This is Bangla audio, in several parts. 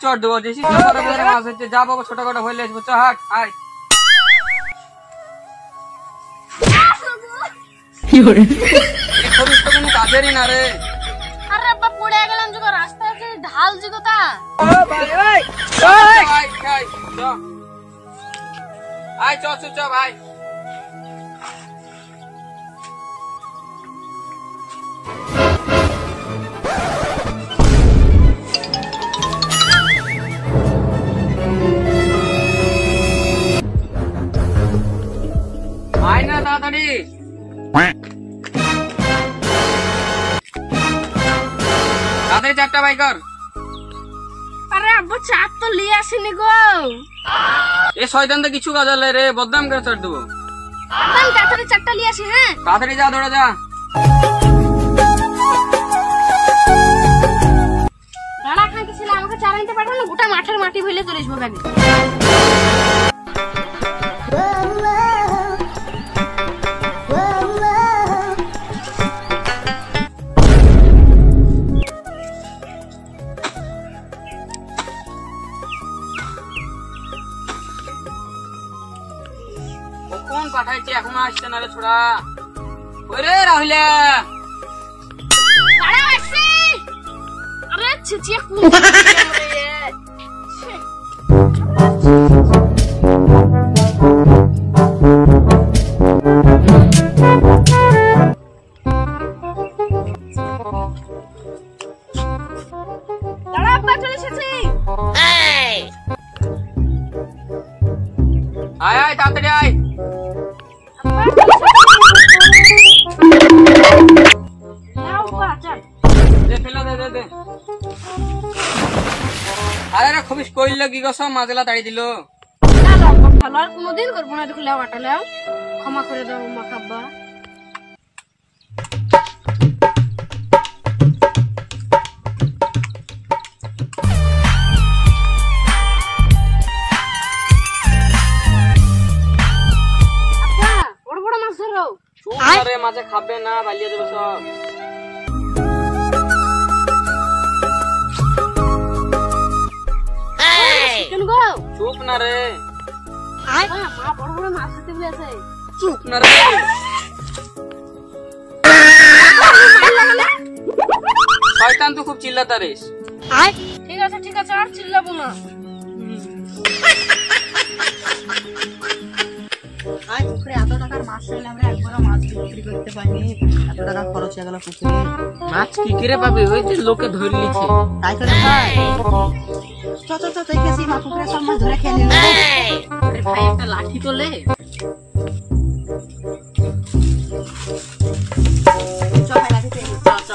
চট দেবো দেশি মাছ হচ্ছে যা বাবা ছোট খাটো হইলে আসবো চ হাট আয় কোনো কাজেরই না রে আরে আব্বা পড়ে গেলাম যখন রাস্তায় যে ঢাল জিগোতা আয় চ চ চ ভাই আয় না তাড়াতাড়ি তাড়াতাড়ি চারটা বাই কর আরে আব্বা চাপ তো লিয়ে আসেনি গো এ শয়তান তো কিছু কাজ হলে রে বদনাম করে চড় দেবো আমি তাড়াতাড়ি চারটা লিয়ে আসি হ্যাঁ তাড়াতাড়ি যা দৌড়া যা দাঁড়া খাইতে ছিল আমাকে চার আনতে পারবো না গোটা মাঠের মাটি ভইলে চলে আসবো ব্যাগে কখন পাঠাইছি এখনো আসছে না রে ছোড়া ওই রে রাহুলিয়া দাঁড়া আসছি আরে ছিচিয়ে কোন দাঁড়া আব্বা চলে এসেছি আয় আয় তাড়াতাড়ি আয় আরে রে খুবই কইল কি গো সব মাজলা তাড়ি দিল ভালো আর কোনোদিন করবো না দেখলে আটালাম ক্ষমা করে দাও মা কাব্বা বড় বড় মাছ ধরো আরে মাছে খাবে না বালিয়ে দেবে সব কেন গো চুপ না রে মা বড় বড় মাছ খেতে বলেছে চুপ না রে শয়তান তো খুব চিল্লাতা রেস ঠিক আছে আর চিল্লাবো না আয় পুকুরে এত টাকার মাছ চাইলে আমরা একবারও মাছ বিক্রি করতে পারিনি এত টাকা খরচ হয়ে গেল পুকুরে মাছ কি করে পাবে ওই যে লোকে ধরে নিচ্ছে তাই করে ভাই চ চ চ দেখেছি মা পুকুরে সব মাছ ধরে খেয়ে নিল আরে ভাই একটা লাঠি তোলে চ ভাই লাঠি পেয়ে চ চ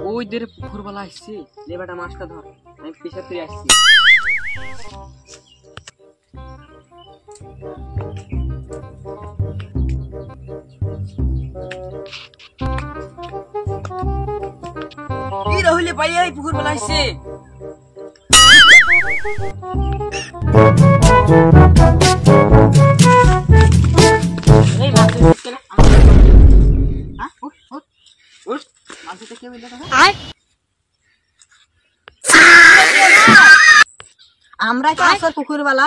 ওই দের পুকুর বেলা আসছে লেবাটা মাছটা ধর আমি পেশা ফিরে আসছি কি রহিলে ভাই এই পুকুর বেলা আসছে এই মাছ ধরছে না হ্যাঁ উঠ মাছ ধরতে কে বললো তোকে আমরা তো আসল পুকুর বেলা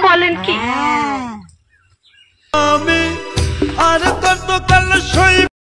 বলেন কি হ্যাঁ আমি আর কত কাল সই